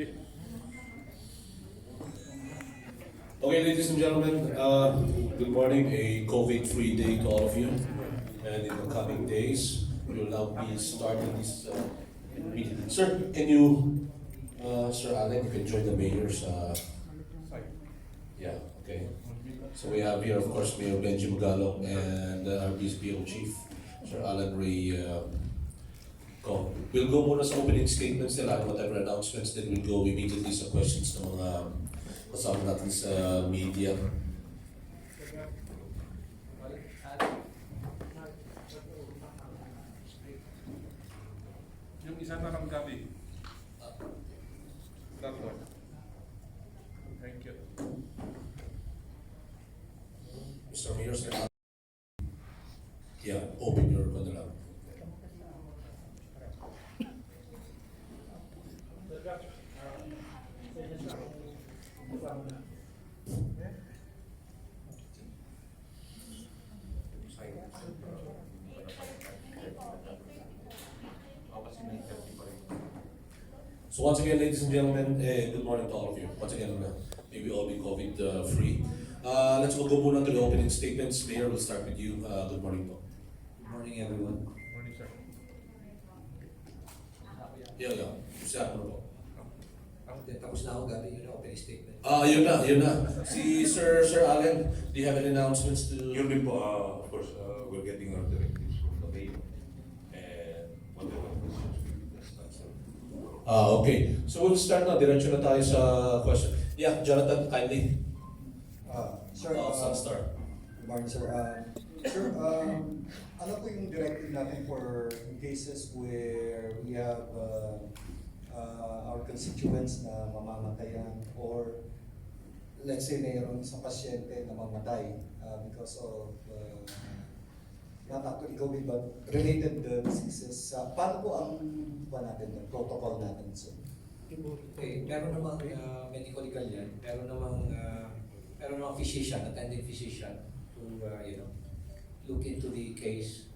Okay, ladies and gentlemen, good morning. A COVID-free day to all of you. And in the coming days, we will now be starting this meeting. Sir, can you, Sir Allen, you can join the mayor's. Yeah, okay. So we have here, of course, Mayor Benji Magalong and our BSBO Chief, Sir Alan Ray. We'll go muna sa opening statements nila, whatever announcements, then we'll go immediately sa questions ng mga kasama natin sa media. Yung isa na lang gabi. That one. Thank you. Mr. Mayor, Sir Alan. Yeah, open your panel. So once again, ladies and gentlemen, good morning to all of you. Once again, may we all be COVID-free. Let's go muna to the opening statements. Mayor, we'll start with you. Good morning po. Good morning, everyone. Morning, sir. Yeah. Siya, ano po? Tapos na ako gabi, yun ang opening statement. Yun na. Si Sir Allen, do you have any announcements to... Yun din po, of course, we're getting our directives from the mayor and whatever questions we discuss. Okay. So we'll start na. Diretso na tayo sa question. Yeah, Jonathan, kindly. Sir, Sunstar. good morning, sir. Sir, ano po yung directive natin for cases where we have our constituents na mamamatayan or let's say mayroon isang pasyente na mamatay because of not actually COVID but related diseases. Paano po ang protocol natin, sir? Okay, meron namang medical legal yan, meron namang physician, attending physician to look into the case.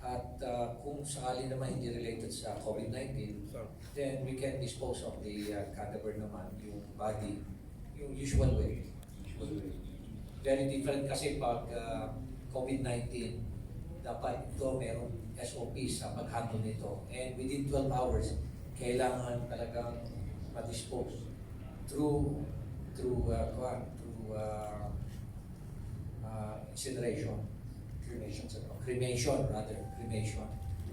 At kung sakali naman hindi related sa COVID-19, then we can dispose of the cadaver naman, yung body, yung usual way. Very different kasi pag COVID-19, dapat ito meron SOPs sa pag-handle nito. And within 12 hours, kailangan talagang ma-dispose through incineration. Cremation.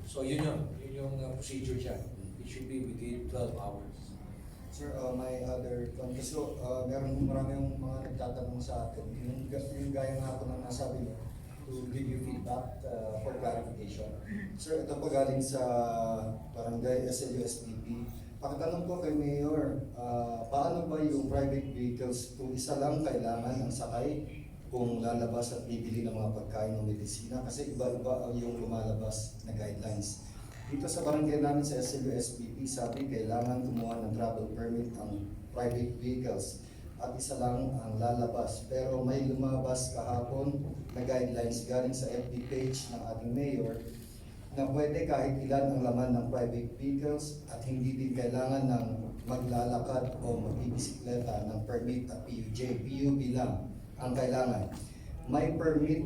So yun yung procedure dyan. It should be within 12 hours. Sir, my other kasi maraming mga nagtatanong sa atin. Yung gaya nga po ng nasabi niyo, to give you feedback for clarification. Sir, ito po galing sa Barangay SLUSBP. Pagtanong ko kay Mayor, paano ba yung private vehicles kung isa lang kailangan ang sakay kung lalabas at bibili ng mga pagkain o medisina? Kasi iba-iba yung lumalabas na guidelines. Dito sa barangay namin sa SLUSBP, sabi kailangan kumuha ng travel permit ang private vehicles at isa lang ang lalabas. Pero may lumabas kahapon na guidelines galing sa FB page ng ating mayor na pwede kahit ilan ang laman ng private vehicles at hindi din kailangan ng maglalakad o magbibisikleta ng permit at PUJ. PUB lang ang kailangan. May permit,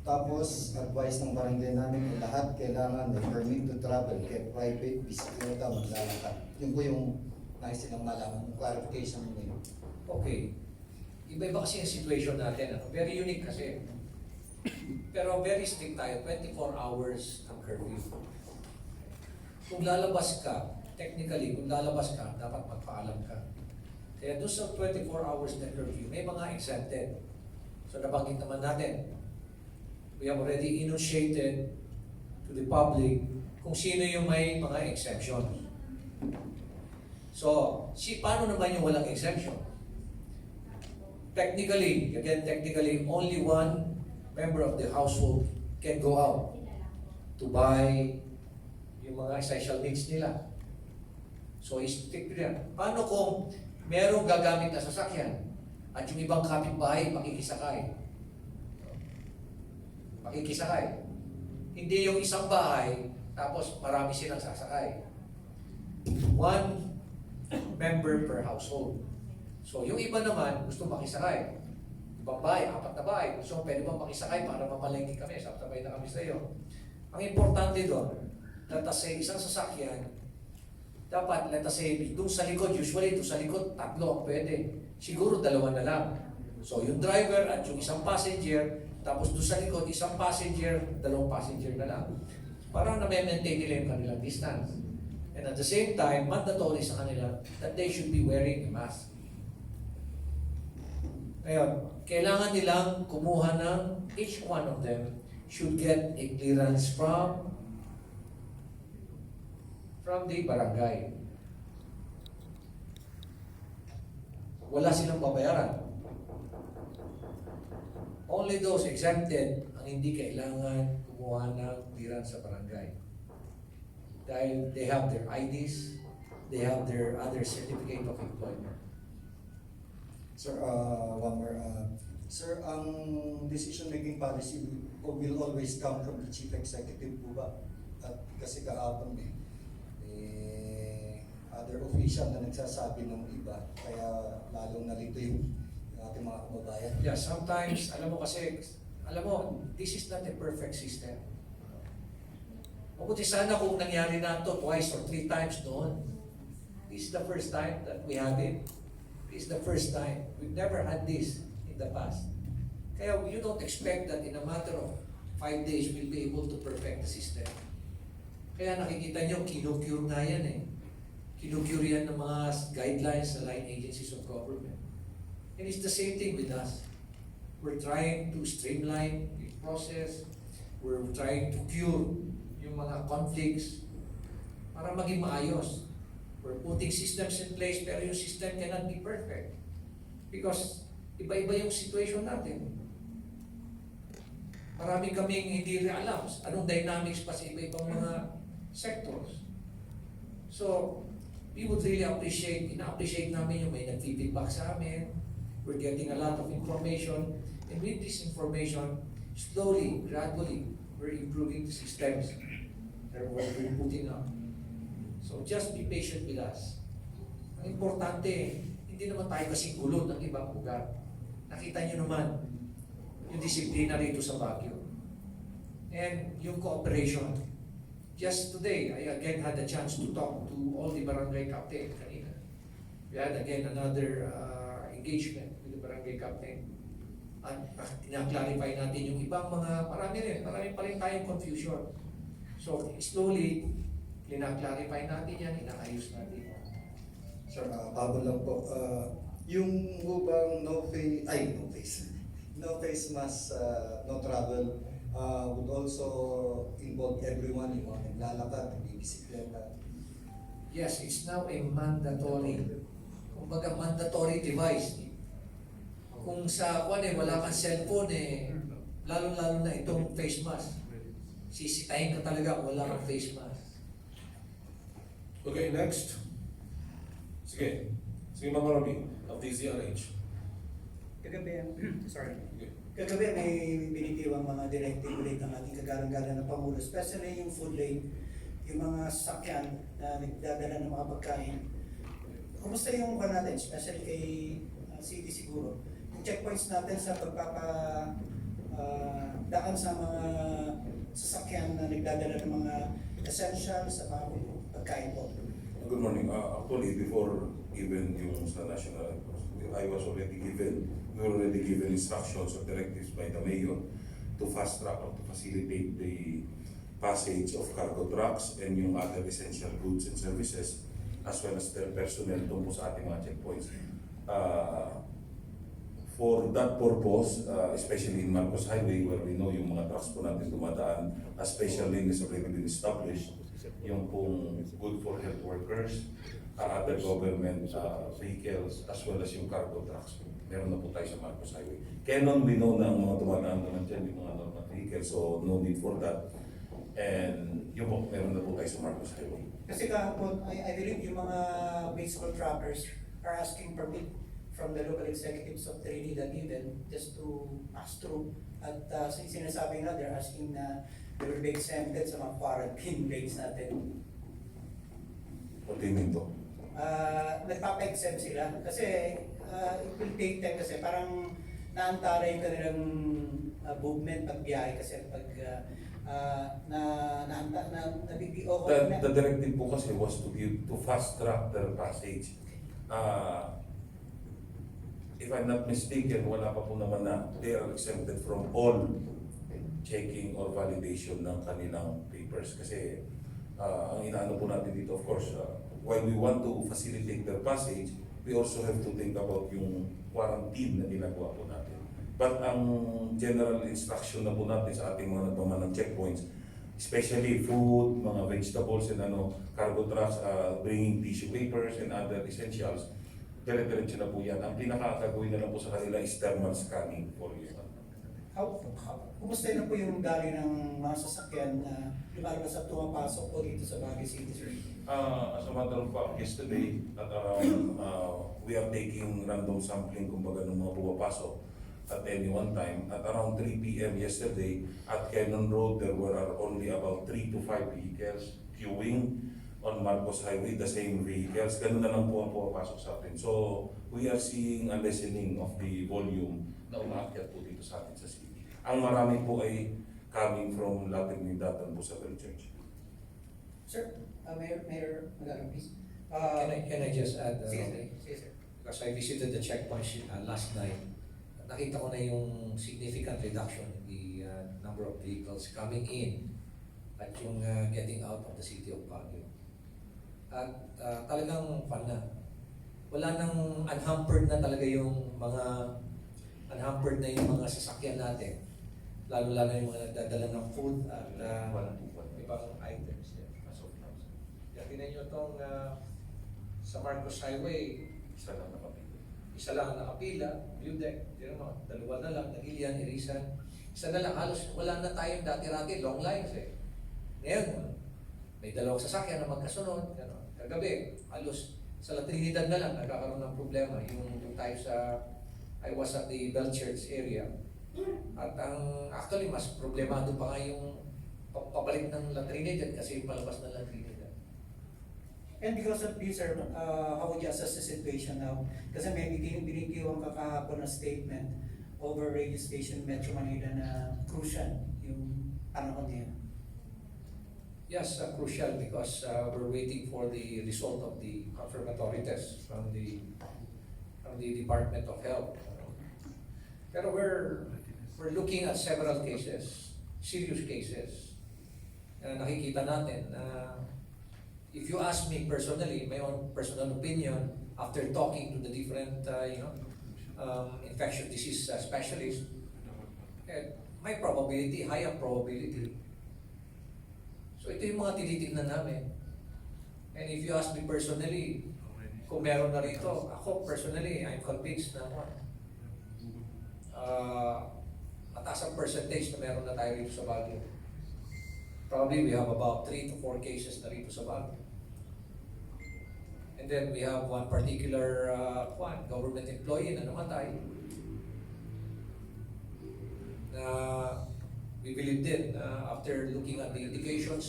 tapos advice ng barangay namin lahat kailangan may permit to travel, kaya private, bisikleta, maglalakad. Yun po yung nais silang malaman, yung clarification nyo. Okay. Iba-iba kasi yung situation natin. Very unique kasi. Pero very strict tayo. 24 hours ang curfew. Kung lalabas ka, technically, kung lalabas ka, dapat magpaalam ka. Kaya doon sa 24 hours na curfew, may mga exempted. So nabanggit naman natin, we have already enunciated to the public kung sino yung may mga exemptions. So, paano naman yung walang exemption? Technically, only one member of the household can go out to buy yung mga essential needs nila. So, stick to that. Paano kung merong gagamit na sasakyan at yung ibang kapitbahay pakikisakay? Hindi yung isang bahay tapos marami silang sasakay. One member per household. So yung iba naman gusto makisakay. Ibang bahay, 4 na bahay. So pwede ba makisakay para mamalengke kami? Sabay na kami sa iyo. Ang importante doon, let us say isang sasakyan, dapat let us say doon sa likod, usually doon sa likod, 3 ang pwede. Siguro 2 na lang. So yung driver at yung isang passenger, tapos doon sa likod, isang passenger, 2 passenger na lang. Para na-maintain nila yung kanilang distance. And at the same time, mandatory sa kanila that they should be wearing a mask. Ngayon, kailangan nilang kumuha ng each one of them should get a clearance from the barangay. Wala silang babayaran. Only those exempted ang hindi kailangan kumuha ng clearance sa barangay. Dahil they have their IDs, they have their other certificate of employment. Sir, one more. Sir, ang decision-making policy will always come from the Chief Executive po ba? At kasi kahapon other official na nagsasabi ng iba, kaya lalong nalito yung ating mga kababayan. Yeah, sometimes, alam mo, this is not a perfect system. Mabuti sana kung nangyari na ito twice or 3 times noon. This is the first time that we have it. This is the first time. We've never had this in the past. Kaya you don't expect that in a matter of 5 days we'll be able to perfect the system. Kaya nakikita nyo, kinocure na yan eh. Kinocure yan ng mga guidelines sa line agencies of government. And it's the same thing with us. We're trying to streamline the process. We're trying to cure yung mga conflicts para maging maayos. We're putting systems in place pero yung system cannot be perfect. Because iba-iba yung situation natin. Marami kaming hindi alam anong dynamics pa sa iba-ibang mga sectors. So, we would really ina-appreciate namin yung may nag-feedback sa amin. We're getting a lot of information. And with this information, slowly, gradually, we're improving the systems that we're putting up. So just be patient with us. Ang importante, hindi naman tayo kasing gulod ng ibang lugar. Nakita nyo naman yung disiplina rito sa Baguio. And yung cooperation. Just today, I again had a chance to talk to all the barangay captain kanina. We had again another engagement with the barangay captain. At tina-clarify natin yung ibang mga, marami pa rin tayong confusion. So slowly, tina-clarify natin yan, inaayos natin. Sir, bago lang po, yung ubang no face mask, no travel, would also involve everyone, yung mga naglalakad, nagbibisikleta. Yes, it's now a mandatory, kumbaga mandatory device. Kung sa wala kang cellphone lalo-lalo na itong face mask. Sisitahin ka talaga kung wala kang face mask. Okay, next. Sige. Sige, Mama Romy, of DZRH. Kagabi may binitiwang mga directive ulit ang ating kagalang-galang na Pangulo, especially yung food lane, yung mga sakyan na nagdadala ng mga pagkain. Kumusta yung kwan natin, especially kay City siguro? Yung checkpoints natin sa daan sa mga sasakyan na nagdadala ng mga essentials sa mga pagkain po. Good morning. Actually, before even yung sa national, we were already given instructions or directives by the mayor to fast track or to facilitate the passage of cargo trucks and yung other essential goods and services as well as their personnel tungkol sa ating mga checkpoints. For that purpose, especially in Marcos Highway where we know yung mga trucks po natin dumadaan, a special lane is already been established, yung pong good for health workers, other government vehicles, as well as yung cargo trucks. Meron na po tayo sa Marcos Highway. Kaya noon, we know na ang mga dumadaan naman dyan, yung mga normal vehicles, so no need for that. And yun po, meron na po tayo sa Marcos Highway. Kasi kahapon, I believe yung mga baseball trappers are asking permit from the local executives of Trinidad even just to pass through. At sinasabi na, they're asking na they will be exempted sa mga quarantine rates natin. What do you mean to? nagpapa-exempt sila. Kasi it will take time kasi parang naantala yung kanilang movement pagbiyahe kasi pag nabibigyo The directive po kasi was to fast track their passage. If I'm not mistaken, wala pa po naman na they are exempted from all checking or validation ng kanilang papers. Kasi ang inaano po natin dito, of course, while we want to facilitate their passage, we also have to think about yung quarantine na ginagawa po natin. But ang general instruction na po natin sa ating mga nagmaman ng checkpoints, especially food, mga vegetables and cargo trucks, bringing tissue papers and other essentials, dire-diretso na po yan. Ang pinakakagawin na lang po sa kanila is thermal scanning for you. Kumusta na po yung dali ng mga sasakyan na lumalabas at tumapasok po dito sa Baguio City, sir? As a matter of fact, yesterday, at around, we are taking random sampling kumbaga ng mga pumapasok at any one time. At around 3 p.m. yesterday, at Cannon Road, there were only about 3 to 5 vehicles queuing on Marcos Highway, the same vehicles. Ganun na lang po ang pumapasok sa atin. So, we are seeing a lessening of the volume na umaakyat po dito sa atin sa city. Ang marami po ay coming from Latin Mindatan po sa Church. Sir, Mayor Magano, please. Can I just add, Sige, sir. because I visited the checkpoints last night, nakita ko na yung significant reduction in the number of vehicles coming in at yung getting out of the city of Baguio. At talagang wala nang unhampered na talaga yung mga sasakyan natin. Lalo-lalo yung mga nagdadala ng food at ibang items. Tingnan nyo itong sa Marcos Highway, isa lang nakapila, view deck, dalawa na lang, Nagilian, Irisan. Isa na lang, halos wala na tayong dati-rati, long lines eh. Ngayon, may dalawang sasakyan na magkasunod. Kagabi, halos sa La Trinidad na lang nagkakaroon ng problema. Yung tayo I was at the Bell Church area. At actually, mas problemado pa nga yung pabalik ng La Trinidad kasi yung palabas ng La Trinidad. And because of this, sir, how would you assess the situation now? Kasi may binitiwang ka kahapon na statement over radio station Metro Manila na crucial yung panahon niya. Yes, crucial because we're waiting for the result of the confirmatory test from the Department of Health. Pero we're looking at several cases, serious cases. Nakikita natin na if you ask me personally, my own personal opinion, after talking to the different infectious disease specialists, may probability, higher probability. So ito yung mga tinitingnan namin. And if you ask me personally, kung meron na rito, ako personally, I'm convinced na mataas ang percentage na meron na tayo rito sa Baguio. Probably we have about 3 to 4 cases na rito sa Baguio. And then we have one particular government employee na namatay. Na we believe din after looking at the indications,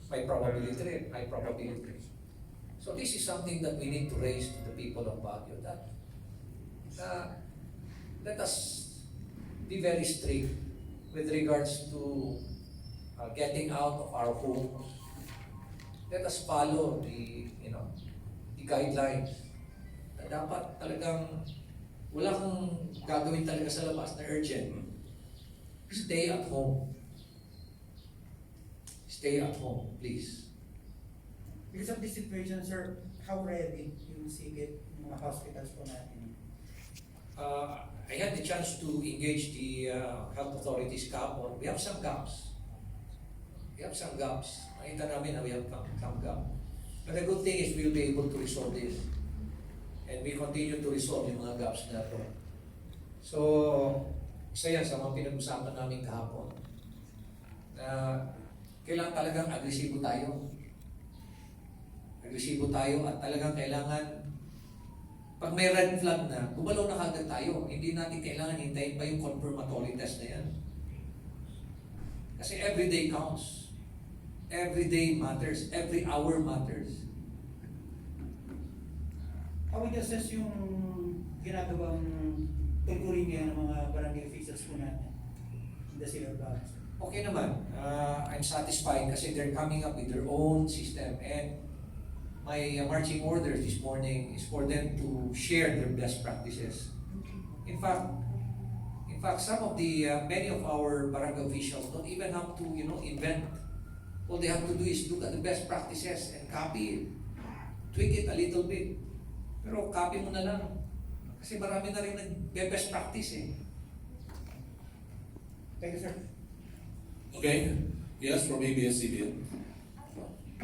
may probability rin, high probability. So this is something that we need to raise to the people of Baguio, that let us be very strict with regards to getting out of our homes. Let us follow the guidelines. Na dapat talagang wala kang gagawin talaga sa labas na urgent. Stay at home. Stay at home, please. Because of this situation, sir, how ready yung sigit ng mga hospitals po natin? I had the chance to engage the health authorities kahapon. We have some gaps. Nakita namin na we have some gaps. But the good thing is we'll be able to resolve this. And we continue to resolve yung mga gaps na ito. So, isa yan sa mga pinag-usapan namin kahapon. Kailangan talagang agresibo tayo. At talagang kailangan, pag may red flag na, gumalaw na kagad tayo. Hindi natin kailangan hintayin pa yung confirmatory test na yan. Kasi every day counts. Every day matters. Every hour matters. How would you assess yung ginagawang tungkulin ngayon ng mga barangay officials po natin in the city of Baguio? Okay naman. I'm satisfied kasi they're coming up with their own system, and my marching orders this morning is for them to share their best practices. In fact, some of the many of our barangay officials don't even have to invent. All they have to do is look at the best practices and copy it, tweak it a little bit. Pero copy mo na lang. Kasi marami na rin nag-best practice eh. Thank you, sir. Okay? Yes, from ABS-CBN.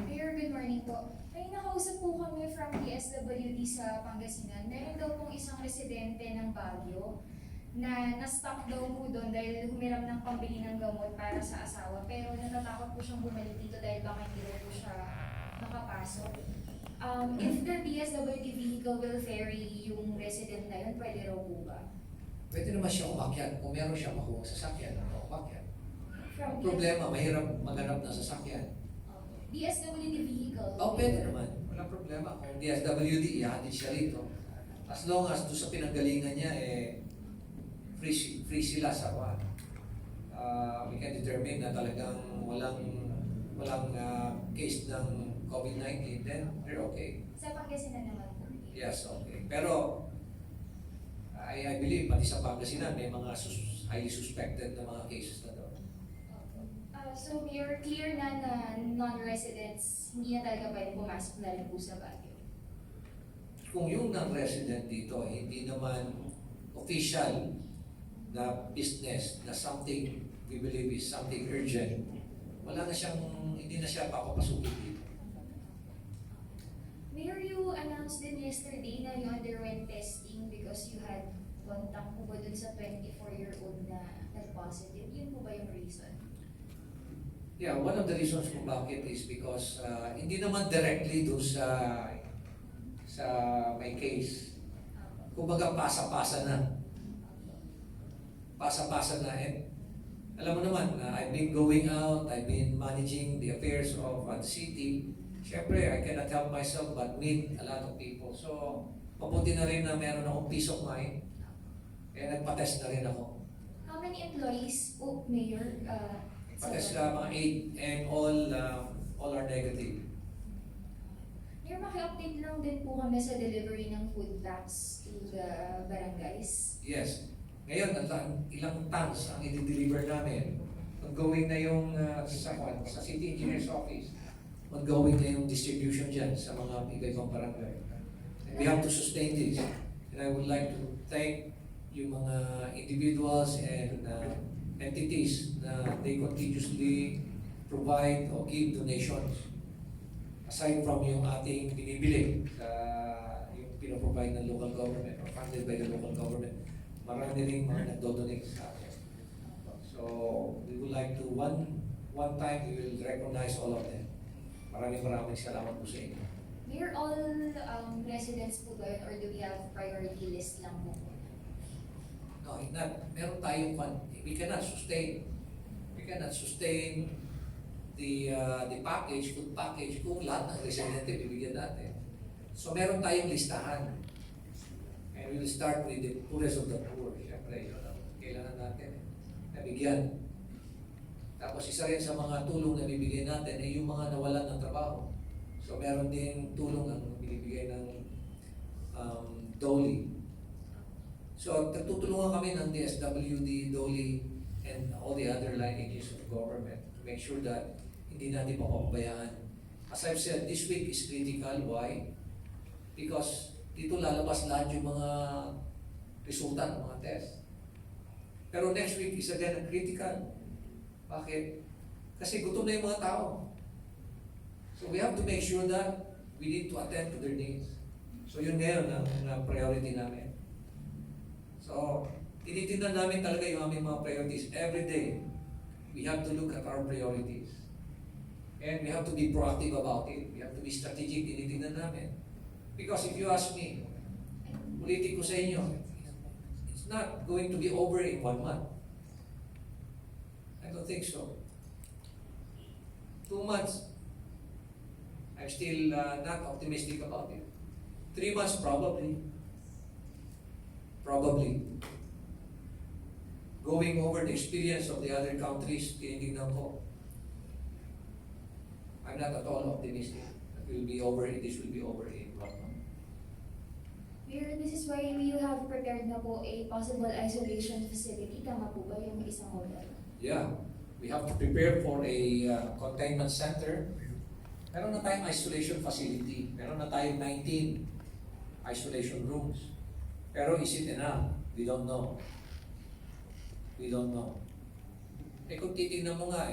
Mayor, good morning po. May nakausap po kami from DSWD sa Pangasinan. Meron daw pong isang residente ng Baguio na na-stuck daw po doon dahil humiram ng pambili ng gamot para sa asawa. Pero natatakot po siyang bumalik dito dahil baka hindi daw po siya makapasok. If the DSWD vehicle will ferry yung resident na yun, pwede raw po ba? Pwede naman siya umakyat. Kung meron siya makuha sa sasakyan, umakyat. From Ang problema, mahirap maghanap ng sasakyan. DSWD vehicle. Pwede naman. Walang problema. Kung DSWD, ihatid siya rito. As long as doon sa pinanggalingan niya, free sila sa one. We can determine na talagang walang case ng COVID-19, then they're okay. Sa Pangasinan naman po. Yes, okay. Pero, I believe, pati sa Pangasinan, may mga highly suspected na mga cases na doon. So, Mayor, clear na non-residents, hindi na talaga pwede pumasok na rin po sa Baguio. Kung yung non-resident dito, hindi naman official na business, na something we believe is something urgent, hindi na siya papapasukin dito. Mayor, you announced din yesterday na you underwent testing because you had contact po ba dun sa 24-year-old na nag-positive? Yun po ba yung reason? Yeah, one of the reasons kung bakit is because hindi naman directly doon sa may case. Kumbaga pasa-pasa na. Pasa-pasa na. And alam mo naman, I've been going out, I've been managing the affairs of the city. Siyempre, I cannot help myself but meet a lot of people. So, mabuti na rin na meron akong peace of mind. Kaya nagpa-test na rin ako. How many employees po, Mayor? Patest mga 8 and all are negative. Mayor, maki-update lang din po kami sa delivery ng food packs to the barangays. Yes. Ngayon, ilang tons ang i-deliver namin. Mag-going na yung sa City Engineer's Office. Mag-going na yung distribution dyan sa mga iba-ibang barangay. And we have to sustain this. And I would like to thank yung mga individuals and entities na they continuously provide or give donations. Aside from yung ating binibili sa yung pinoprovide ng local government or funded by the local government, marami rin mga nagdodonate sa atin. So, we would like to, one time, we will recognize all of them. Maraming salamat po sa inyo. Mayor, all residents po ba yun or do we have priority list lang po? No, not. Meron tayong we cannot sustain the package, food package kung lahat ng residente bibigyan natin. So meron tayong listahan. And we will start with the poorest of the poor. Siyempre, yun ang kailangan natin nabigyan. Tapos isa rin sa mga tulong na bibigyan natin ay yung mga nawalan ng trabaho. So meron din tulong ang binibigay ng DOLI. So, tutulungan kami ng DSWD, DOLI, and all the other lineages of government to make sure that hindi natin mapapabayaan. As I've said, this week is critical. Why? Because dito lalabas lahat yung mga resulta ng mga test. Pero next week is again critical. Bakit? Kasi gutom na yung mga tao. So we have to make sure that we need to attend to their needs. So yun ngayon ang priority namin. So, tinitingnan namin talaga yung aming mga priorities. Every day, we have to look at our priorities. And we have to be proactive about it. We have to be strategic, tinitingnan namin. Because if you ask me, ulitin ko sa inyo, it's not going to be over in 1 month. I don't think so. 2 months, I'm still not optimistic about it. 3 months probably. Probably. Going over the experience of the other countries, tinitingnan ko. I'm not at all optimistic that this will be over in what month. Mayor, this is why you have prepared na po a possible isolation facility. Tama po ba yung isang hotel? Yeah, we have to prepare for a containment center. Meron na tayong isolation facility. Meron na tayong 19 isolation rooms. Pero is it enough? We don't know. We don't know. Eh kung titignan mo nga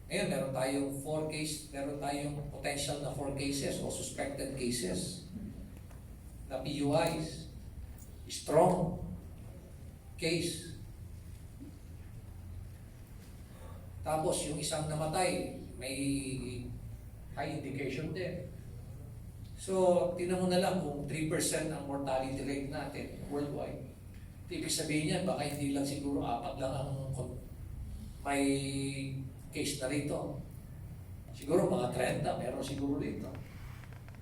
ngayon meron tayong 4 meron tayong potential na 4 cases o suspected cases na PUIs. Strong case. Tapos yung isang namatay, may high indication din. So, tingnan mo na lang kung 3% ang mortality rate natin worldwide. Ibig sabihin yan, baka hindi lang siguro 4 lang ang may case na rito. Siguro mga 30, meron siguro rito.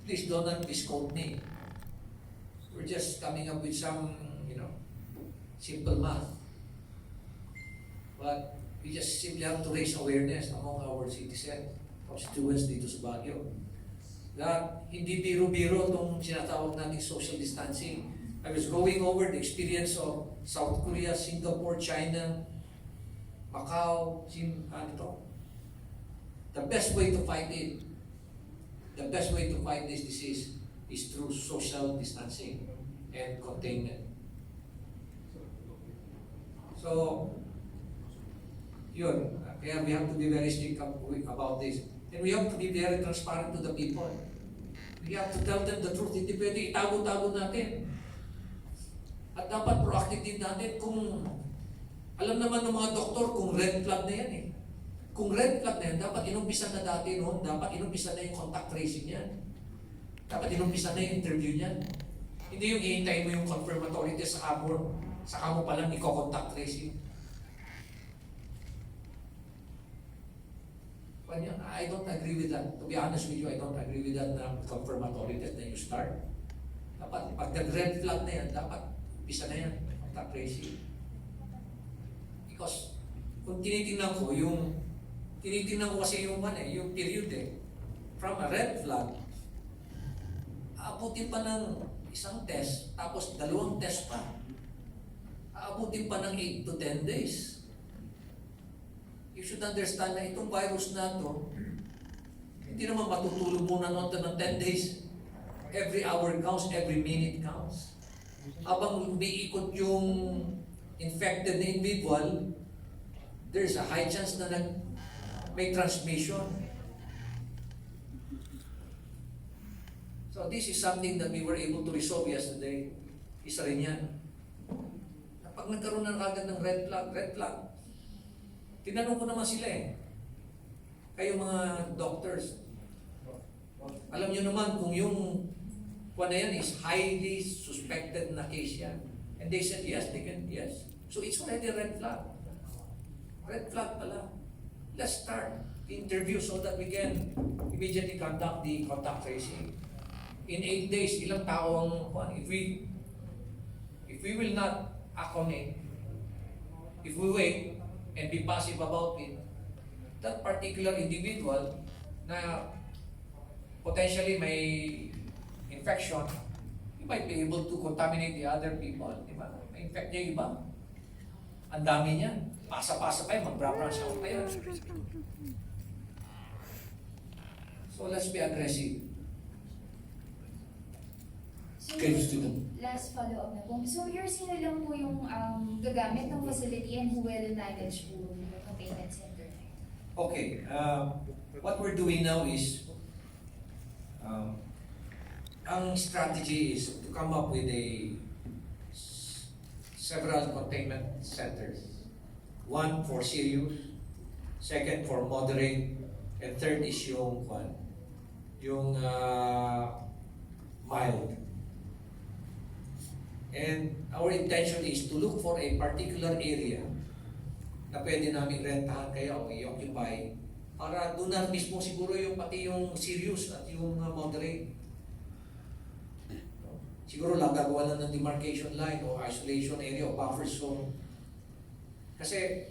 Please do not misquote me. We're just coming up with some, simple math. But we just simply have to raise awareness among our citizens, constituents dito sa Baguio. Na hindi biro-biro itong sinatawag nating social distancing. I was going over the experience of South Korea, Singapore, China, Macau, The best way to fight this disease is through social distancing and containment. So, yun. Kaya we have to be very strict about this. And we have to be very transparent to the people. We have to tell them the truth. Hindi pwede itago-tago natin. At dapat proactive din natin kung alam naman ng mga doktor kung red flag na yan eh. Kung red flag na yan, dapat inumpisa na dati noon, dapat inumpisa na yung contact tracing yan. Dapat inumpisa na yung interview niyan. Hindi yung hihintayin mo yung confirmatory test sa kamo pa lang i-contact tracing. I don't agree with that. To be honest with you, I don't agree with that na confirmatory test na you start. Dapat, pag nag-red flag na yan, dapat umpisa na yan, contact tracing. Because, kung tinitingnan ko kasi yung period from a red flag, aabutin pa ng isang test, tapos 2 test pa. Aabutin pa ng 8 to 10 days. You should understand na itong virus na to, hindi naman matutulog muna natin ng 10 days. Every hour counts, every minute counts. Habang umiikot yung infected na individual, there's a high chance na may transmission. So this is something that we were able to resolve yesterday. Isa rin yan. Pag nagkaroon na agad ng red flag, tinanong ko naman sila kayo mga doctors, alam nyo naman kung yung na yan is highly suspected na case yan. And they said yes. So it's already a red flag. Red flag pala. Let's start the interview so that we can immediately conduct the contact tracing. In 8 days, ilang tao ang if we will not act on it, if we wait and be passive about it, that particular individual na potentially may infection, he might be able to contaminate the other people. Diba? May infect niya iba. Ang dami niya. Pasa-pasa pa yun, mag-branch out pa yun. So let's be aggressive. So, Okay, student. last follow-up na po. So, sino lang po yung gagamit ng facility and who will manage po yung containment center? Okay, what we're doing now is, ang strategy is to come up with several containment centers. 1 for serious, 2 for moderate, and 3 is yung mild. And our intention is to look for a particular area na pwede namin rentahan kaya o i-occupy Para doon na mismo siguro yung pati yung serious at yung moderate. Siguro lang gagawa lang ng demarcation line o isolation area o buffer zone. Kasi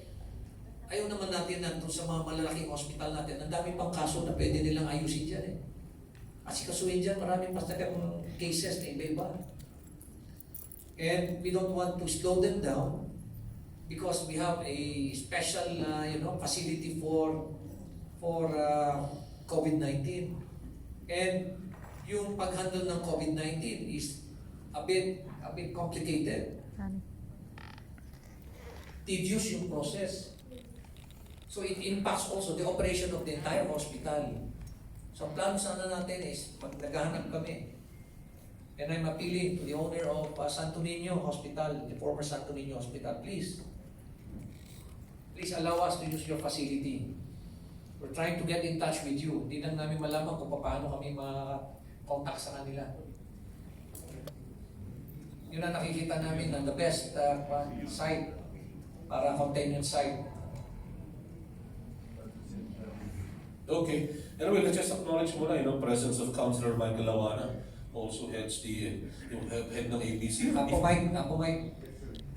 ayaw naman natin nandun sa mga malalaking hospital natin, ang dami pang kaso na pwede nilang ayusin dyan eh. Kasi kasuhin dyan, maraming pa talagang cases na iba-iba. And we don't want to slow them down because we have a special facility for COVID-19. And yung pag-handle ng COVID-19 is a bit complicated. Tedious yung process. So it impacts also the operation of the entire hospital. So ang plano sana natin is naghahanap kami. And I'm appealing to the owner of Santo Niño Hospital, the former Santo Niño Hospital, please allow us to use your facility. We're trying to get in touch with you. Hindi lang namin malaman kung paano kami ma-contact sa kanila. Yun ang nakikita namin ng the best site para containment site. Okay. Anyway, let's just acknowledge muna, presence of Councilor Michael Lawana, also heads yung head ng ABC. Apo Mike,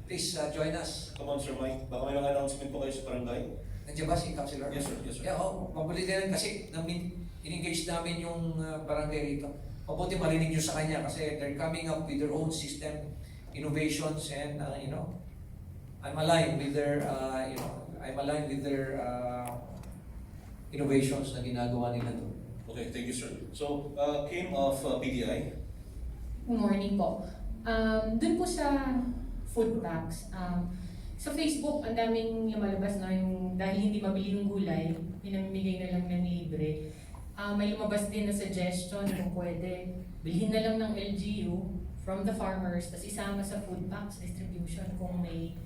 please join us. Come on, Sir Mike. Baka may mga announcement po kayo sa barangay? Nandiyan ba si Councilor? Yes, sir. Yes, sir. Yeah, mabuli din kasi in-engage namin yung barangay rito. Mabuti marinig nyo sa kanya kasi they're coming up with their own system, innovations, and I'm aligned with their innovations na ginagawa nila doon. Okay, thank you, sir. So, came of PDI. Good morning po. Doon po sa food packs, sa Facebook, ang daming lumalabas na yung dahil hindi mabili yung gulay, pinamimigay na lang ng libre. May lumabas din na suggestion kung pwede, bilhin na lang ng LGU from the farmers, tapos isama sa food packs distribution kung may,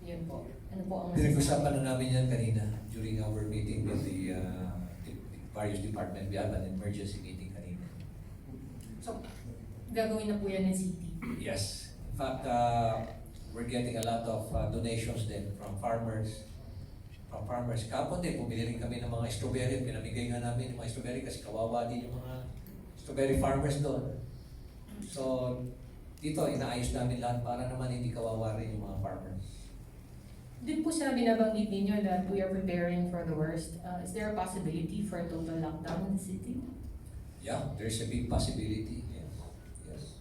yun po. Ano po ang Pinag-usapan na namin yan kanina during our meeting with the various departments. We have an emergency meeting kanina. So, gagawin na po yan ng city. Yes. In fact, we're getting a lot of donations din from farmers. Kapon din, bumili rin kami ng mga strawberry. Pinamigay nga namin yung mga strawberry kasi kawawa din yung mga strawberry farmers doon. So, dito, inaayos namin lahat para naman hindi kawawa rin yung mga farmers. Din po sa binabanggit ninyo that we are preparing for the worst. Is there a possibility for a total lockdown in the city? Yeah, there's a big possibility. Yes.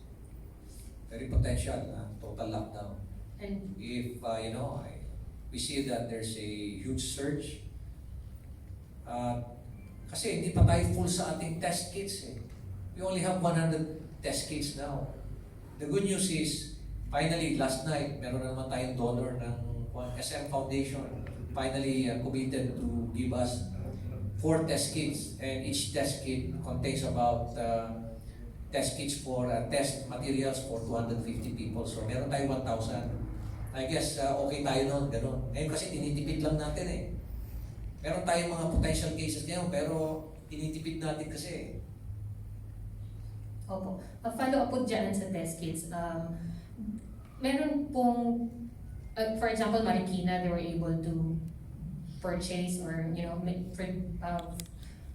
Very potential, total lockdown. And If, we see that there's a huge surge, kasi hindi pa tayo full sa ating test kits eh. We only have 100 test kits now. The good news is, finally, last night, meron na naman tayong donor ng SM Foundation. Finally committed to give us 4 test kits, and each test kit contains about test kits for test materials for 250 people. So meron tayo 1,000. I guess okay tayo nun, gano'n. Ngayon kasi tinitipid lang natin eh. Meron tayong mga potential cases ngayon, pero tinitipid natin kasi. opo, follow up po dyan sa test kits. Meron pong, for example, Marikina, they were able to purchase or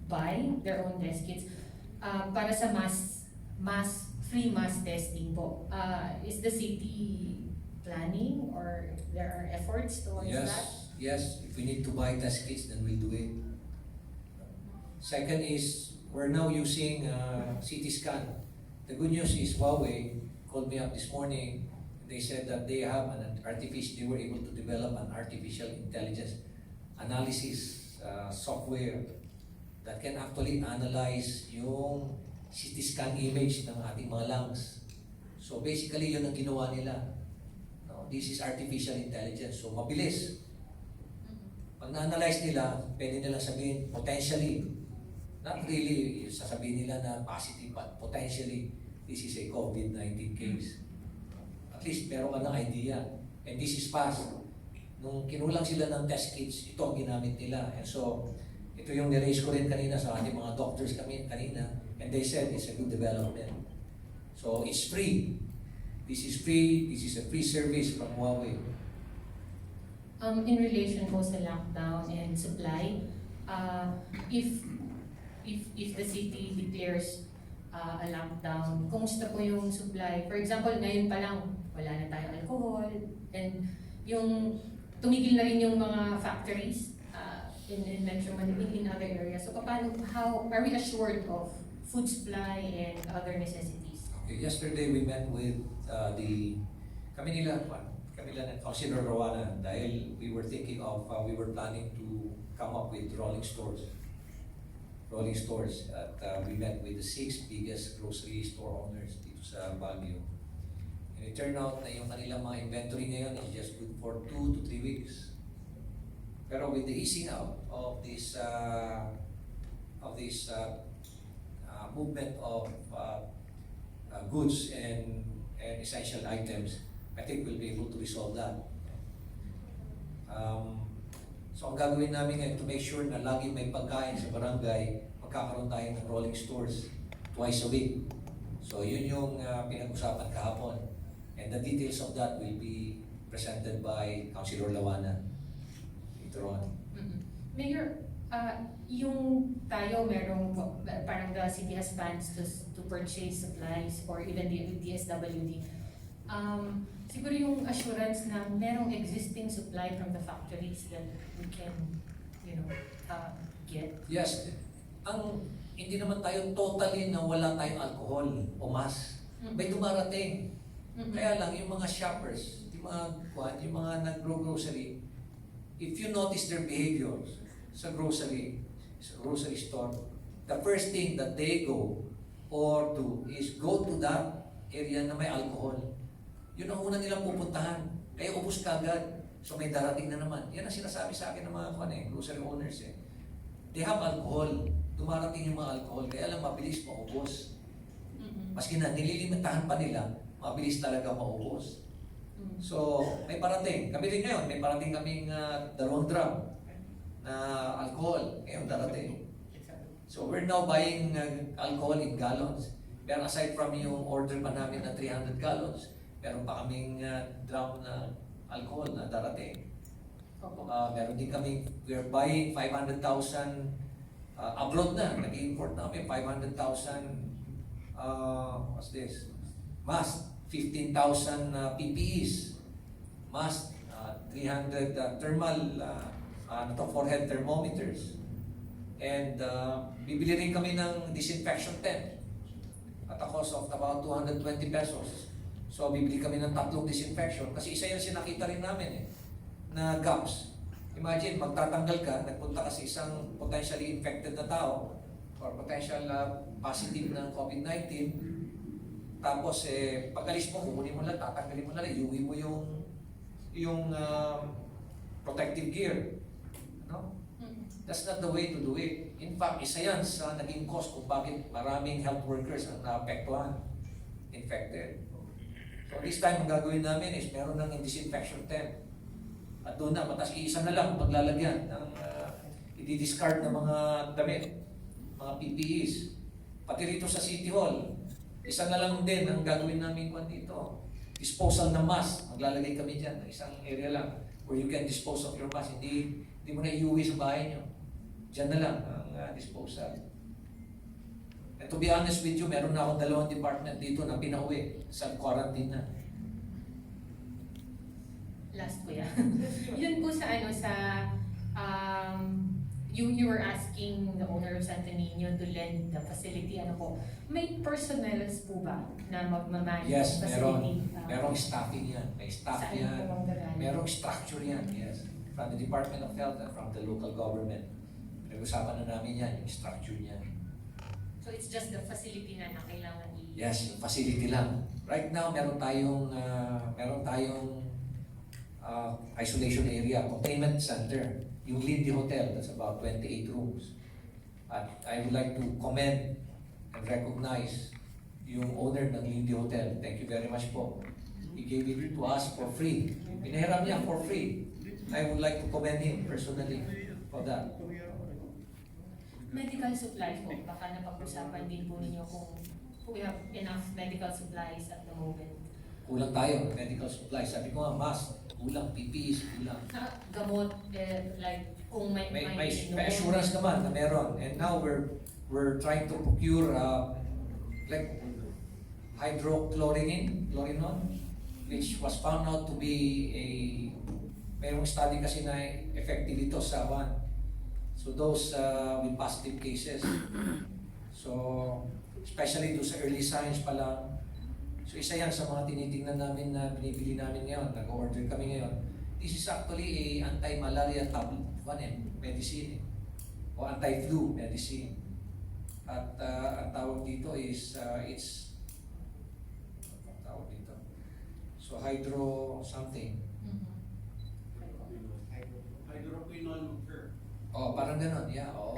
buy their own test kits para sa free mass testing po. Is the city planning or there are efforts towards that? Yes. If we need to buy test kits, then we'll do it. Second is, we're now using CT scan. The good news is Huawei called me up this morning. They said that they have they were able to develop an artificial intelligence analysis software that can actually analyze yung CT scan image ng ating mga lungs. So basically, yun ang ginawa nila. This is artificial intelligence. So mabilis. Pag na-analyze nila, pwede nila sabihin, potentially, not really sasabihin nila na positive, but potentially, this is a COVID-19 case. At least meron ka ng idea. And this is fast. Nung kinulang sila ng test kits, ito ang ginamit nila. And so, ito yung niraise ko rin kanina sa ating mga doctors kanina. And they said it's a good development. So, it's free. This is free. This is a free service from Huawei. In relation po sa lockdown and supply, if the city declares a lockdown, kumusta po yung supply? For example, ngayon pa lang, wala na tayong alcohol, and yung tumigil na rin yung mga factories in Metro Manila, in other areas. So how are we assured of food supply and other necessities? Okay, yesterday we met with kami nila ng Councilor Rowana dahil we were thinking of, we were planning to come up with rolling stores. At we met with the 6 biggest grocery store owners dito sa Baguio. And it turned out na yung kanilang mga inventory ngayon is just good for 2 to 3 weeks. Pero with the easing out of this movement of goods and essential items, I think we'll be able to resolve that. So ang gagawin namin ngayon to make sure na lagi may pagkain sa barangay, magkakaroon tayo ng rolling stores twice a week. So yun yung pinag-usapan kahapon. And the details of that will be presented by Councilor Lawana later on. Mayor, yung tayo merong parang the city has plans to purchase supplies or even the DSWD. Siguro yung assurance na merong existing supply from the factories that we can, get. Yes, hindi naman tayo totally na wala tayong alcohol o mas. May dumarating. Kaya lang yung mga shoppers, yung mga nag-grocery, if you notice their behaviors sa grocery store, the first thing that they go or do is go to that area na may alcohol. Yun ang una nilang pupuntahan. Kaya ubus kagad. So may darating na naman. Yan ang sinasabi sa akin ng mga grocery owners. They have alcohol. Dumarating yung mga alcohol. Kaya lang mabilis maubos. Maski na nililimitahan pa nila, mabilis talaga maubos. So may parating. Kami rin ngayon, may parating kaming 2 drum na alcohol. Ngayon darating. So we're now buying alcohol in gallons. Pero aside from yung order pa namin na 300 gallons, meron pa kaming drum na alcohol na darating. Meron din kami, we're buying 500,000 abroad na, nag-import namin 500,000 what's this? Mask, 15,000 PPEs, mask, 300 thermal forehead thermometers. And bibili rin kami ng disinfection tent at a cost of about 220 pesos. So bibili kami ng 3 disinfection kasi isa yan sinakita rin namin na gaps. Imagine, magtatanggal ka, nagpunta ka sa isang potentially infected na tao or potential positive ng COVID-19, tapos pag-alis mo, kukunin mo lang, tatanggalin mo lang, iuwi mo yung protective gear. No? That's not the way to do it. In fact, isa yan sa naging cause kung bakit maraming health workers ang naapektuhan, infected. So this time, ang gagawin namin is meron ng disinfection tent. At doon na, matas iisa na lang maglalagyan ng i-discard ng mga damit, mga PPEs. Pati rito sa City Hall, isa na lang din ang gagawin namin dito. Disposal ng mask, maglalagay kami dyan, isang area lang where you can dispose of your mask. Hindi mo na iuwi sa bahay nyo. Diyan na lang ang disposal. And to be honest with you, meron na akong 2 department dito na pinauwi sa quarantine na. Last po yan. Yun po sa you were asking the owner of Santo Niño to lend the facility. May personnels po ba na magmamanage Yes, facility? merong staffing yan. May staff Saan yan. po ang gagawin? Merong structure yan, yes. From the Department of Health and from the local government. Nag-usapan na namin yan, yung structure niyan. So it's just the facility na kailangan Yes, yung facility lang. Right now, meron tayong isolation area, containment center, yung Lindy Hotel, that's about 28 rooms. At I would like to commend and recognize yung owner ng Lindy Hotel. Thank you very much po. He gave it to us for free. Pinahiram niya for free. I would like to commend him personally for that. medical supplies po. Baka napag-usapan din po ninyo kung we have enough medical supplies at the moment. Kulang tayo, medical supplies. Sabi ko nga, mask, kulang, PPEs, kulang. Gamot, like Kung may assurance naman na meron. And now we're trying to procure like hydrochlorinon, which was found out to be mayroong study kasi na effective ito sa one. So those with positive cases. So especially doon sa early signs pa lang. So isa yan sa mga tinitingnan namin na binibili namin ngayon, nag-order kami ngayon. This is actually a anti-malaria tablet, medicine, o anti-flu medicine. At ang tawag dito is, ang tawag dito? So hydro something. Hydroquinone, sir. Oh, parang ganon, yeah, oo.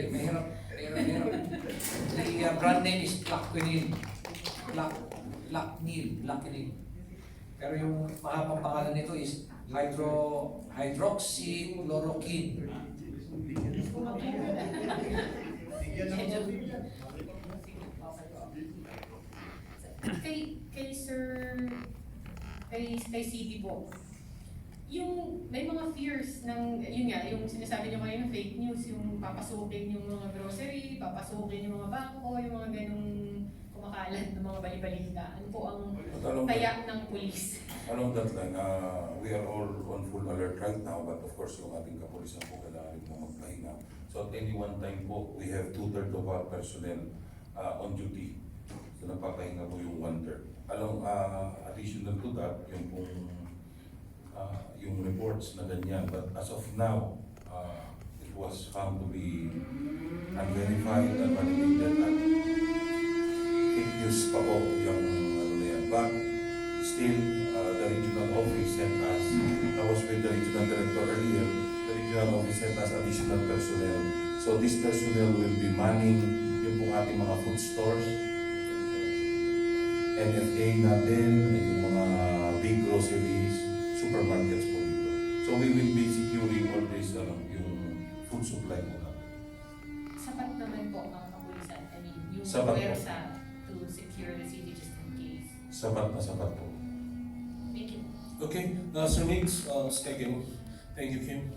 Mahirap. The brand name is Plaquenil. Plaquenil. Pero yung mahabang pangalan nito is hydroxychloroquine. Kay Sir, kay CB po, yung may mga fears ng, yun nga, yung sinasabi niyo kayo ng fake news, yung papasukin yung mga grocery, papasukin yung mga bangko, yung mga ganong kumakalat ng mga balibalita. Ano po ang taya ng pulis? Along that line, we are all on full alert right now, but of course yung ating kapulisan po kailangan rin po magpahinga. So at any one time po, we have 2/3 of our personnel on duty. So napapahinga po yung 1/3. Along additional to that, yung pong yung reports na ganyan. But as of now, it was found to be unverified and validated at fake news pa po yung ano na yan. But still, the regional office sent us, I was with the regional director earlier, the regional office sent us additional personnel. So this personnel will be manning yung pong ating mga food stores, NFA natin, yung mga big groceries, supermarkets po dito. So we will be securing all this, yung food supply po natin. Sapat naman po ang kapulisan, I mean, yung Sapat po. puwersa to secure the city just in case. Sapat na sapat po. Thank you. Okay, Sir Migs, thank you, Kim.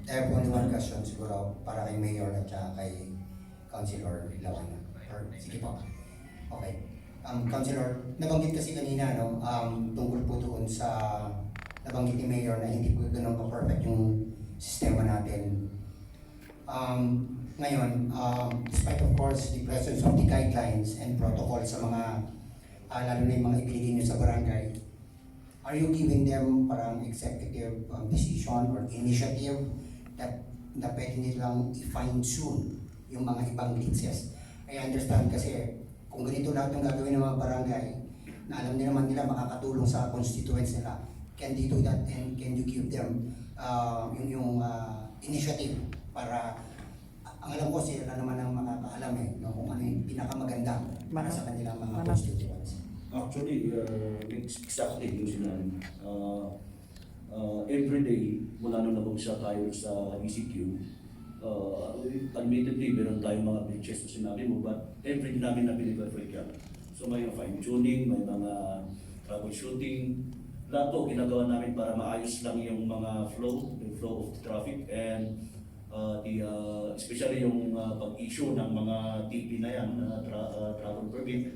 I have only one question siguro para kay Mayor at saka kay Councilor Lawana. Sige po. Okay. Councilor, nabanggit kasi kanina tungkol po doon sa nabanggit ni Mayor na hindi po ganun pa-perfect yung sistema natin. Ngayon, despite of course the presence of the guidelines and protocols sa mga lalo na yung mga ibigay nyo sa barangay, are you giving them parang executive decision or initiative that na pwede nilang i-fine-tune yung mga ibang glitches? I understand kasi kung ganito lahat yung gagawin ng mga barangay na alam nila naman nila makakatulong sa constituents nila, can they do that and can you give them yung initiative para ang alam ko sila naman ang makakaalam kung ano yung pinakamaganda para sa kanilang mga constituents. Actually, exactly yung sinabi. Every day, mula nung nag-umpisa tayo sa ECQ, admittedly, meron tayong mga breaches na sinabi mo, but every day namin na pinag-verify yan. So may fine-tuning, may mga troubleshooting, lahat po ginagawa namin para maayos lang yung mga flow of traffic and especially yung pag-issue ng mga TP na yan, travel permit.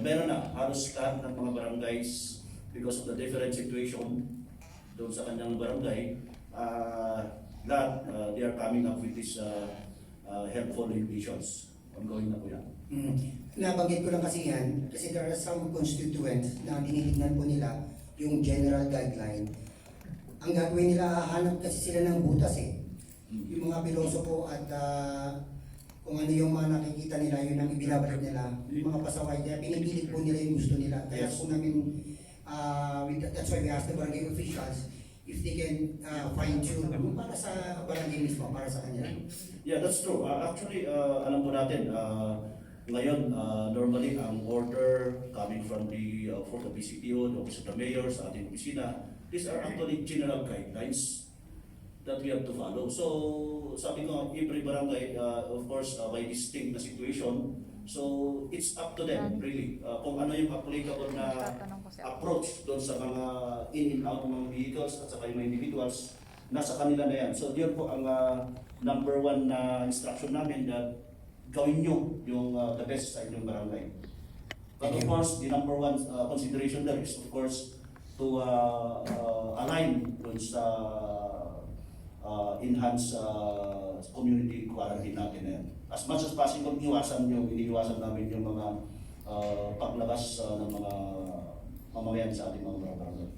Meron na halos lahat ng mga barangays because of the different situation doon sa kanyang barangay, lahat they are coming up with these helpful regulations. Ongoing na po yan. Nabanggit ko lang kasi yan kasi there are some constituents na tinitignan po nila yung general guideline. Ang gagawin nila, hahanap kasi sila ng butas Yung mga piloso po at kung ano yung mga nakikita nila, yun ang ibinabalik nila. Yung mga pasaway, kaya pinipilit po nila yung gusto nila. Kaya Yes. po namin, that's why we asked the barangay officials if they can fine-tune para sa barangay mismo, para sa kanila. Yeah, that's true. Actually, alam po natin, ngayon, normally ang order coming from the PCPO, the Office of the Mayor, sa ating opisina, these are actually general guidelines that we have to follow. So, sabi ko, every barangay, of course, by distinct na situation, So it's up to them really kung ano yung applicable na approach doon sa mga in and out ng mga vehicles at saka yung mga individuals, nasa kanila na yan. So yun po ang number one na instruction namin, that gawin nyo yung the best sa inyong barangay. But of course, the number one consideration there is of course to align dun sa enhanced community quarantine natin na yan. As much as possible, iniiwasan namin yung mga paglabas ng mga mamamayan sa ating mga barangay.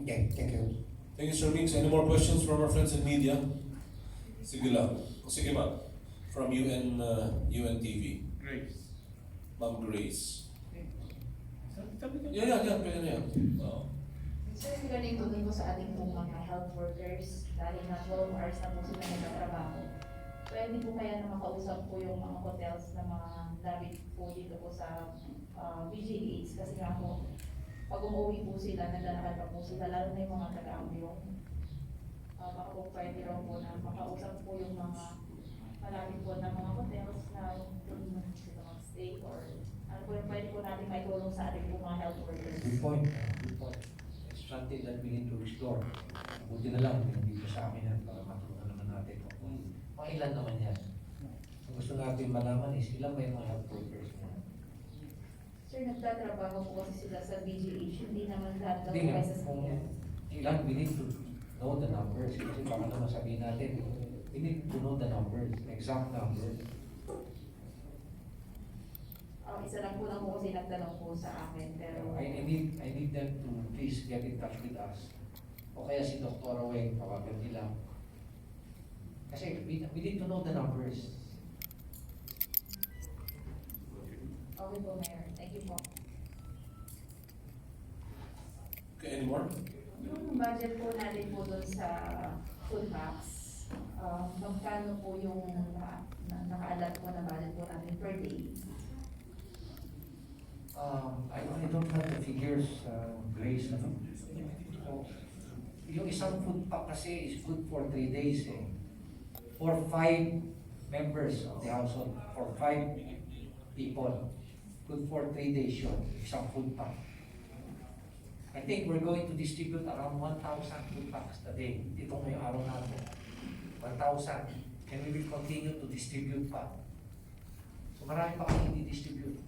Okay, thank you. Thank you, Sir Mings. Any more questions from our friends in media? Sige lang. Sige, ma'am. From UNTV. Grace. Ma'am Grace. Yeah. Pwede na yan. Oo. Sir, galing po dun po sa ating pong mga health workers dahil na 12 hours na po sila nagtatrabaho. Pwede po kaya na makausap po yung mga hotels na mga labit po dito po sa BGH kasi nga po pag umuwi po sila, naglalakad pa po sila, lalo na yung mga taga-ambyo. Baka po pwede raw po na makausap po yung mga malapit po na mga hotels na doon sila mag-stay or ano po yung pwede po natin may tulong sa ating po mga health workers. Good point. Good point. It's something that we need to explore. Buti na lang, dito sa amin yan para matulungan naman natin. Kung ilan naman yan. Ang gusto natin malaman is ilan ba yung mga health workers na. Sir, nagtatrabaho po kasi sila sa BGH, hindi naman lahat daw Hindi nga, kayo sa kung sasakyan. ilan, we need to know the numbers. Kasi baka naman sabihin natin, we need to know the numbers, exact numbers. Isa lang po kasi nagtanong po sa akin, pero I need them to please get in touch with us. O kaya si Dr. Weng, tawagan nila. Kasi we need to know the numbers. okay po, Mayor. Thank you po. Okay, any more? Yung budget po natin po doon sa food packs, magkano po yung nakaalat po na budget po natin per day? I don't have the figures, Grace. Ano? So, yung isang food pack kasi is good for 3 days eh. For 5 members of the household, for 5 people. Good for 3 days yun, isang food pack. I think we're going to distribute around 1,000 food packs a day. Itong ngayong araw natin. 1,000. And we will continue to distribute pa. So marami pa kami i-distribute.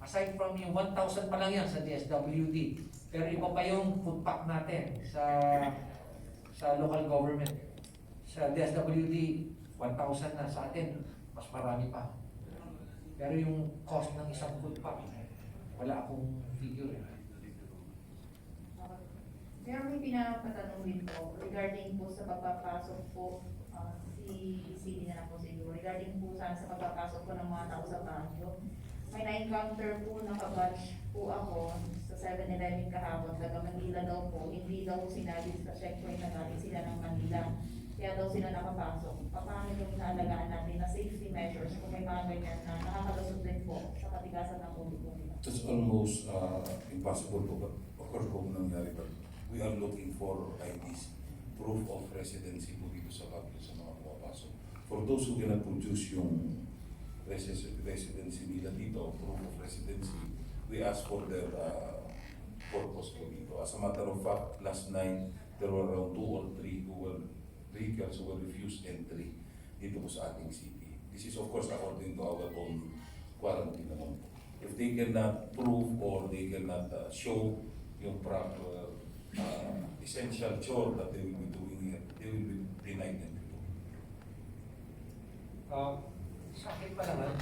Aside from yung 1,000 pa lang yan sa DSWD, pero iba pa yung food pack natin sa local government. Sa DSWD, 1,000 na. Sa atin, mas marami pa. Pero yung cost ng isang food pack, wala akong figure. Pero may pinapatanong din po regarding po sa pagpapasok po, si CD na lang po siguro, regarding po sa pagpapasok po ng mga tao sa Baguio. May na-encounter po, nakabatch po ako sa 7-Eleven kahapon, taga Manila daw po, hindi daw sinabi sa checkpoint na galing sila ng Manila. Kaya daw sila nakapasok. Paano yung naalagaan natin na safety measures kung may mga ganyan na nakakalusot din po sa katigasan ng ulo po nila? It's almost impossible po, but of course kung nangyari pa, we are looking for IDs, proof of residency po dito sa Baguio sa mga pumapasok. For those who cannot produce yung residency nila dito, proof of residency, we ask for their purpose po dito. As a matter of fact, last night, there were around 2 or 3 vehicles who were refused entry dito po sa ating city. This is of course according to our own quarantine naman po. If they cannot prove or they cannot show yung proper essential chore that they will be doing here, they will be denied entry. Sa akin pa naman,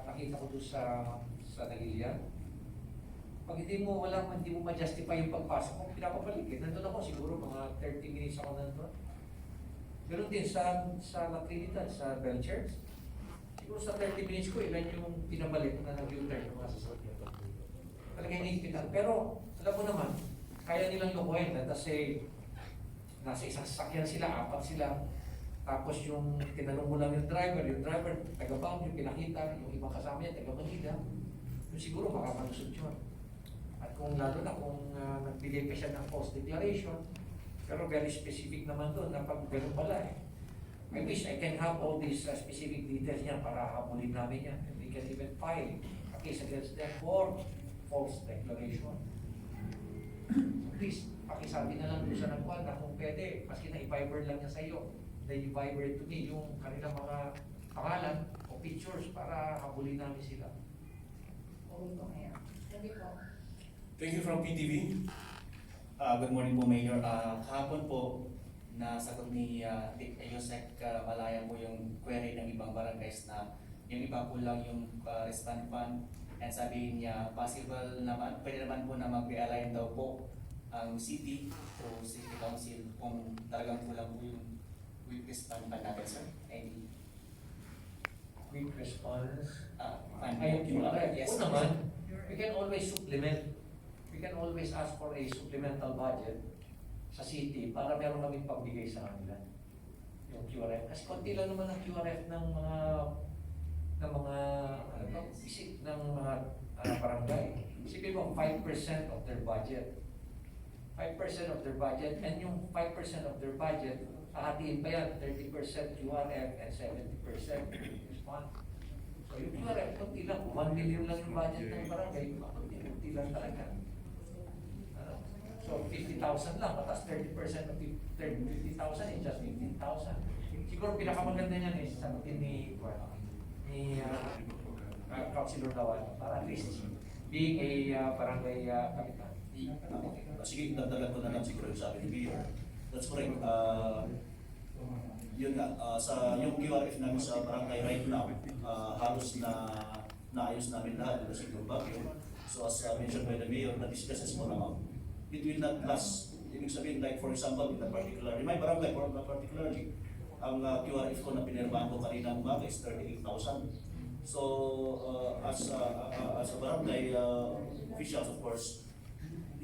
nakita ko doon sa Nagilian, pag hindi mo ma-justify yung pagpasok mo, pinapabalik eh. Nandun ako siguro mga 30 minutes ako nandun. Pero din sa La Trinidad, sa Belchers, siguro sa 30 minutes ko, ilan yung pinabalik na nag-U-turn ng mga sasakyan. Talaga hinihipitan. Pero alam mo naman, kaya nilang lukuhin kasi nasa isang sasakyan sila, 4 sila. Tapos yung tinanong mo lang yung driver taga-Baguio, yung pinakita, yung ibang kasama niya, taga-Manila, yung siguro makakalusot yun. At kung lalo na kung nagbigay pa siya ng false declaration, pero very specific naman doon na pag gano'n pala eh. I wish I can have all these specific details niya para habulin namin yan. And we can even file a case against them for false declaration. Please, pakisabi na lang doon sa nagkuhan na kung pwede, maski na i-viber lang niya sa iyo, then i-viber to me yung kanilang mga pangalan o pictures para habulin namin sila. Okay po, Mayor. Thank you po. Thank you from PTV. Good morning po, Mayor. Kahapon po, nasagot ni Yusek Malaya po yung query ng ibang barangays na yung iba po lang yung respond fund. And sabihin niya, possible naman, pwede naman po na mag-realign daw po ang city to city council kung talagang kulang po yung quick response fund natin, sir. Any Quick response. fund Ayun, po, yes. O naman, we can always supplement. We can always ask for a supplemental budget sa city para meron kaming pagbigay sa kanila. Yung QRF. Kasi konti lang naman ang QRF ng mga isip ng mga barangay. Isipin mo, 5% of their budget. 5% of their budget, and yung 5% of their budget, hahatiin pa yan, 30% QRF and 70% response. So yung QRF, kunti lang, 1 million lang yung budget ng barangay, kunti lang talaga. So 50,000 lang, patas 30% of 50,000 is just 15,000. Siguro pinakamaganda niyan eh, sagutin ni Councilor Lawan, para at least being a barangay kapitan. Sige, dagdagan ko na lang siguro yung sabi ni Mayor. That's correct. Yun nga, sa yung QRF namin sa barangay right now, halos na naayos namin lahat dito sa Baguio. So as mentioned by the Mayor, na-discuss a small amount. It will not last. Ibig sabihin, like for example, in my barangay, particularly, ang QRF ko na pinirmahan ko kanina umaga is 38,000. So, as a barangay officials, of course,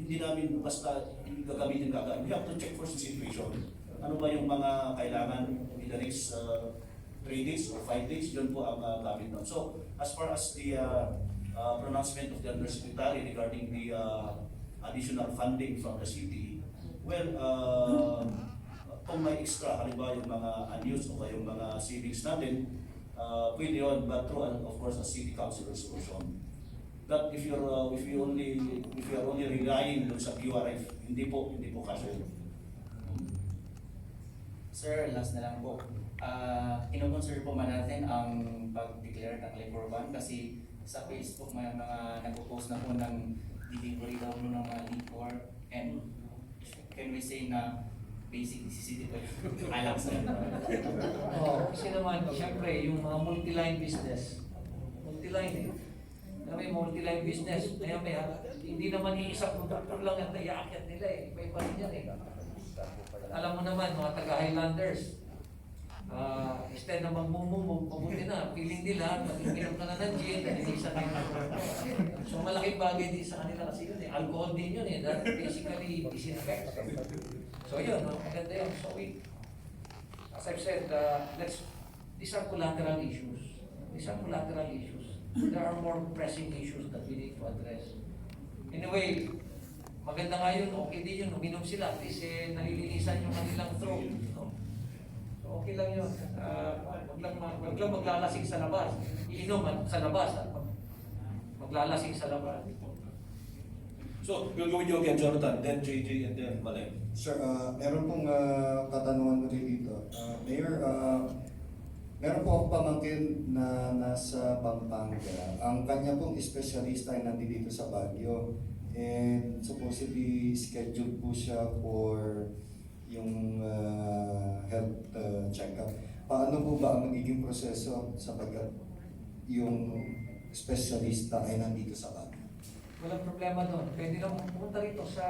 hindi namin basta gagamitin kagad. We have to check first the situation. Ano ba yung mga kailangan in the next 3 days or 5 days? Yun po ang gamit nun. So, as far as the pronouncement of the Undersecretary regarding the additional funding from the city, well, kung may extra, halimbawa yung mga unused o yung mga savings natin, pwede yun, but through, of course, a city council resolution. But if you are only relying dun sa QRF, hindi po kasya yun. Sir, last na lang po. Kinoconsider po man natin ang pag-declare ng liquor ban kasi sa Facebook may mga nagpo-post na po ng delivery daw ng mga liquor, and can we say na basic CCTV alam sa Kasi naman, siyempre, yung mga multi-line business, multi-line may multi-line business, hindi naman iisang produkto lang ang naiaakyat nila eh, iba-iba rin yan eh. Alam mo naman, mga taga-Highlanders, instead na magmumumog, mabuti na, feeling nila, mag-inom ka na ng gin, nalinisan na yung so malaking bagay din sa kanila kasi yun eh, alcohol din yun eh, that basically disinfects. So yun, maganda yun. So as I've said, these are collateral issues. There are more pressing issues that we need to address. Anyway, maganda nga yun, okay din yun, uminom sila, at least nalilinisan yung kanilang throat. No? So okay lang yun. Wag lang maglalasing sa labas. Iinom sa labas at maglalasing sa labas. So, we'll go with you again, Jonathan, then JJ, and then Malay. Sir, meron pong katanungan ulit dito. Mayor, meron po akong pamangkin na nasa Pampanga. Ang kanya pong espesyalista ay nandito sa Baguio. And supposedly scheduled po siya for yung health check-up. Paano po ba ang magiging proseso sapagkat yung espesyalista ay nandito sa Baguio? Walang problema doon. Pwede lang pumunta rito sa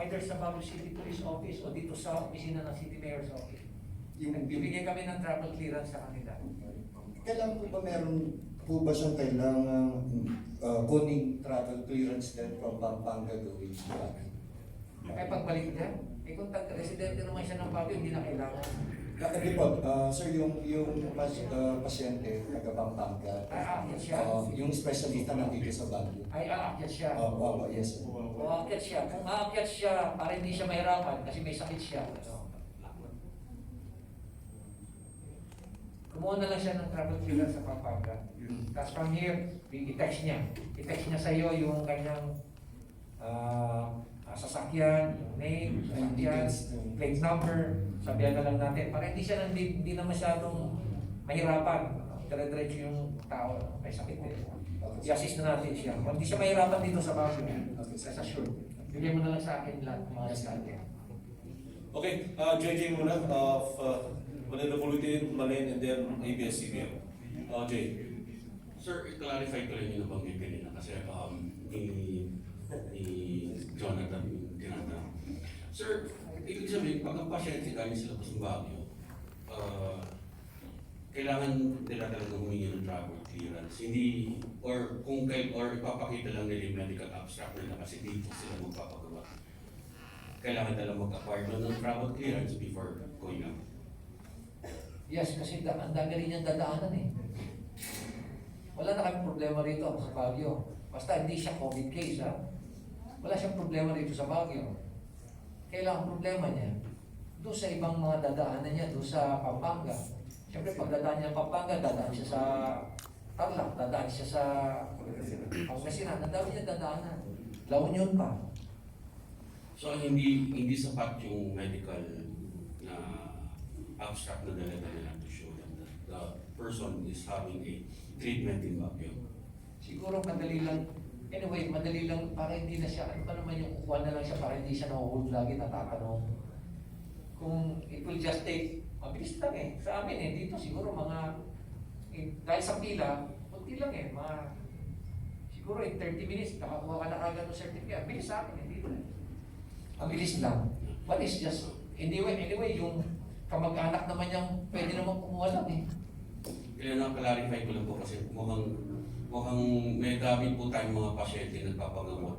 either sa Baguio City Police Office o dito sa opisina ng City Mayor's Office. Bibigyan kami ng travel clearance sa kanila. Kailangan po ba meron po ba siyang kailangan kuning travel clearance din from Pampanga going to Baguio? Kaya pagbalik niya, kung residente naman siya ng Baguio, hindi na kailangan. Hindi po, sir, yung pasyente taga Pampanga, Aakyat siya? yung specialista nandito sa Baguio. Ay, aakyat siya. Yes, sir. O aakyat siya. Kung aakyat siya, para hindi siya mahirapan kasi may sakit siya. Kung Kumuha na lang siya ng travel trailer sa Pampanga. Tapos from here, i-text niya. I-text niya sa iyo yung kanyang sasakyan, yung name, sasakyan, plate number, sabihan na lang natin. Para hindi siya hindi na masyadong mahirapan. Dire-diretso yung tao, may sakit eh. I-assist na natin siya. Kung hindi siya mahirapan dito sa bago, sa sure. Bigyan mo na lang sa akin lahat ng mga detalye. Okay, JJ muna of Manila Bulletin, Malin, and then ABS-CBN. Jay. Sir, i-clarify ko lang yung nabanggit kanina kasi ni Jonathan yung tinatanong. Sir, ibig sabihin, pag ang pasyente galing sa labas ng Baguio, kailangan nila talaga humingi ng travel clearance. Hindi, or ipapakita lang nila yung medical abstract nila kasi dito sila magpapagawa. Kailangan nila mag-acquire ng travel clearance before going out. Yes, kasi ang dami rin niyang dadaanan eh. Wala na kami problema rito sa Baguio. Basta hindi siya COVID case ha. Wala siyang problema rito sa Baguio. Kailangan problema niya doon sa ibang mga dadaanan niya, doon sa Pampanga. Siyempre pag dadaan niya Pampanga, dadaan siya sa Tarlac, dadaan siya sa Pangasinan, ang dami niya dadaanan. La Union pa. So hindi sapat yung medical na abstract na dala nila to show them that the person is having a treatment in Baguio. Siguro madali lang. Anyway, madali lang para hindi na siya, ano pa naman yung kukuha na lang siya para hindi siya nahuhulog lagi, natatanong. Kung it will just take, mabilis lang eh. Sa amin eh, dito siguro mga, dahil sa pila, kunti lang eh, mga, siguro in 30 minutes, nakakuha ka na agad ng certificate. Bilis sa amin eh, dito eh. Mabilis lang. But it's just, anyway, yung kamag-anak naman niyang pwede naman kumuha lang eh. Kaya na-clarify ko lang po kasi mukhang may dami po tayong mga pasyente na nagpapagamot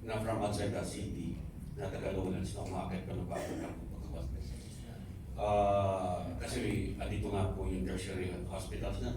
na from outside the city na Tagalogans na umakit pa ng bago ng pagkakas. Kasi andito nga po yung tertiary hospitals na